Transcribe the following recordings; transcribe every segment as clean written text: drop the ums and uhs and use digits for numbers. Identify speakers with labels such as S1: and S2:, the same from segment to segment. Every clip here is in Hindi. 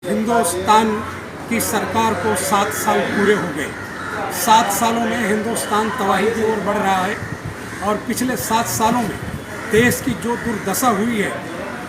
S1: हिंदुस्तान की सरकार को 7 साल पूरे हो गए। 7 सालों में हिंदुस्तान तबाही की ओर बढ़ रहा है और पिछले 7 सालों में देश की जो दुर्दशा हुई है,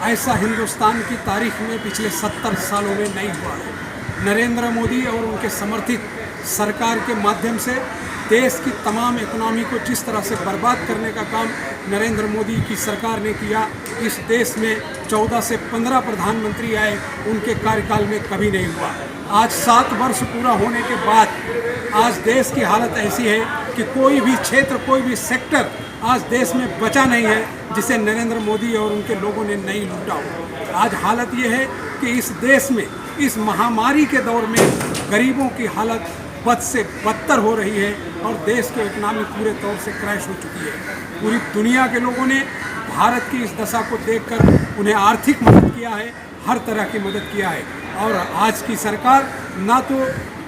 S1: ऐसा हिंदुस्तान की तारीख में पिछले 70 सालों में नहीं हुआ है। नरेंद्र मोदी और उनके समर्थित सरकार के माध्यम से देश की तमाम इकोनॉमी को जिस तरह से बर्बाद करने का काम नरेंद्र मोदी की सरकार ने किया, इस देश में 14 से 15 प्रधानमंत्री आए, उनके कार्यकाल में कभी नहीं हुआ। आज 7 वर्ष पूरा होने के बाद आज देश की हालत ऐसी है कि कोई भी क्षेत्र, कोई भी सेक्टर आज देश में बचा नहीं है जिसे नरेंद्र मोदी और उनके लोगों ने नहीं लूटा हो। आज हालत ये है कि इस देश में इस महामारी के दौर में गरीबों की हालत बद से बदतर हो रही है और देश की इकोनॉमी पूरे तौर से क्रैश हो चुकी है। पूरी दुनिया के लोगों ने भारत की इस दशा को देखकर उन्हें आर्थिक मदद किया है, हर तरह की मदद किया है। और आज की सरकार ना तो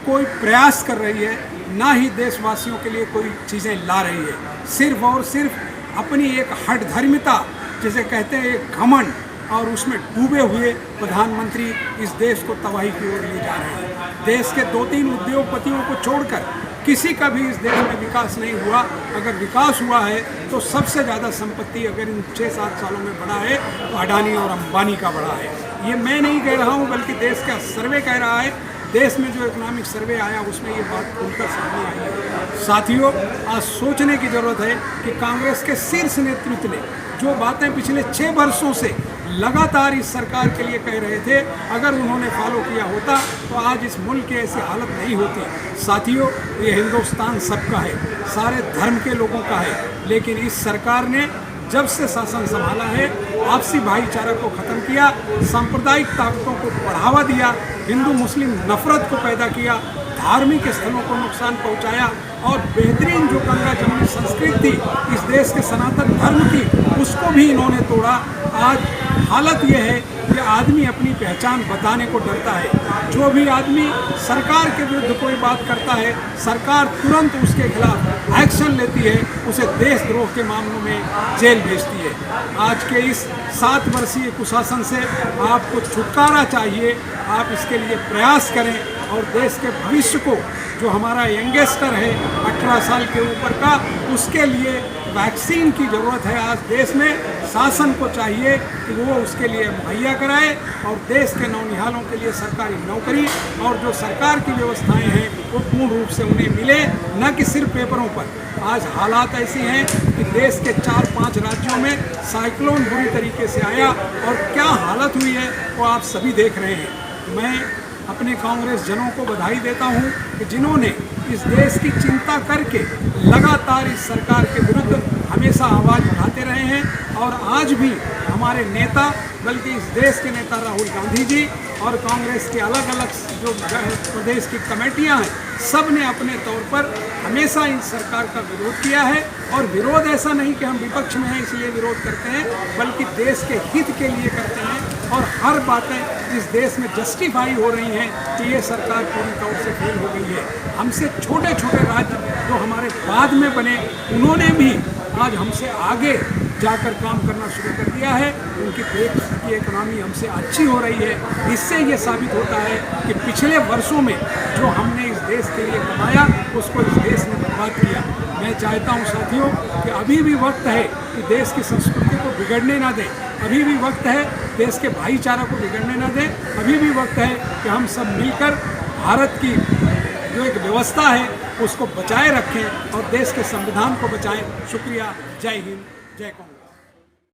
S1: कोई प्रयास कर रही है, ना ही देशवासियों के लिए कोई चीज़ें ला रही है। सिर्फ और सिर्फ अपनी एक हठधर्मिता, जिसे कहते हैं एक घमंड, और उसमें डूबे हुए प्रधानमंत्री इस देश को तबाही की ओर ले जा रहे हैं। देश के 2-3 उद्योगपतियों को छोड़कर किसी का भी इस देश में विकास नहीं हुआ। अगर विकास हुआ है तो सबसे ज़्यादा संपत्ति अगर इन 6-7 सालों में बढ़ा है तो अडानी और अंबानी का बढ़ा है। ये मैं नहीं कह रहा हूँ, बल्कि देश का सर्वे कह रहा है। देश में जो इकोनॉमिक सर्वे आया उसमें ये बात खुलकर सामने आई है। साथियों, आज सोचने की ज़रूरत है कि कांग्रेस के शीर्ष नेतृत्व ने जो बातें पिछले 6 वर्षों से लगातार इस सरकार के लिए कह रहे थे, अगर उन्होंने फॉलो किया होता तो आज इस मुल्क की ऐसी हालत नहीं होती। साथियों, ये हिंदुस्तान सबका है, सारे धर्म के लोगों का है, लेकिन इस सरकार ने जब से शासन संभाला है आपसी भाईचारा को ख़त्म किया, सांप्रदायिक ताकतों को बढ़ावा दिया, हिंदू मुस्लिम नफरत को पैदा किया, धार्मिक स्थलों को नुकसान पहुंचाया और बेहतरीन जो गंगा जमुनी संस्कृति थी इस देश के सनातन धर्म की, उसको भी इन्होंने तोड़ा। आज हालत यह है कि आदमी अपनी पहचान बताने को डरता है। जो भी आदमी सरकार के विरुद्ध कोई बात करता है, सरकार तुरंत उसके खिलाफ एक्शन लेती है, उसे देशद्रोह के मामलों में जेल भेजती है। आज के इस 7 वर्षीय कुशासन से आपको छुटकारा चाहिए। आप इसके लिए प्रयास करें और देश के भविष्य को, जो हमारा यंगस्टर है 18 साल के ऊपर का, उसके लिए वैक्सीन की ज़रूरत है। आज देश में शासन को चाहिए कि वो उसके लिए मुहैया कराए और देश के नौनिहालों के लिए सरकारी नौकरी और जो सरकार की व्यवस्थाएं हैं वो पूर्ण रूप से उन्हें मिले, न कि सिर्फ पेपरों पर। आज हालात ऐसी हैं कि देश के 4-5 राज्यों में साइक्लोन बुरी तरीके से आया और क्या हालत हुई है वो आप सभी देख रहे हैं। मैं अपने कांग्रेस जनों को बधाई देता हूं कि जिन्होंने इस देश की चिंता करके लगातार इस सरकार के विरुद्ध हमेशा आवाज़ उठाते रहे हैं। और आज भी हमारे नेता, बल्कि इस देश के नेता राहुल गांधी जी और कांग्रेस के अलग अलग जो प्रदेश की कमेटियां हैं, सब ने अपने तौर पर हमेशा इन सरकार का विरोध किया है। और विरोध ऐसा नहीं कि हम विपक्ष में हैं इसलिए विरोध करते हैं, बल्कि देश के हित के लिए करते हैं। और हर बातें इस देश में जस्टिफाई हो रही हैं कि ये सरकार पूरी तौर से फेल हो गई है। हमसे छोटे छोटे राज्य जो हमारे बाद में बने, उन्होंने भी आज हमसे आगे जाकर काम करना शुरू कर दिया है। उनकी देश की इकोनॉमी हमसे अच्छी हो रही है। इससे ये साबित होता है कि पिछले वर्षों में जो हमने इस देश के लिए कमाया उसको इस देश ने बर्बाद किया। मैं चाहता हूँ साथियों कि अभी भी वक्त है कि देश की संस्कृति को बिगड़ने ना दें, अभी भी वक्त है देश के भाईचारा को बिगड़ने ना दें, अभी भी वक्त है कि हम सब मिलकर भारत की जो एक व्यवस्था है उसको बचाए रखें और देश के संविधान को बचाएं। शुक्रिया। जय हिंद, जय कांग्रेस।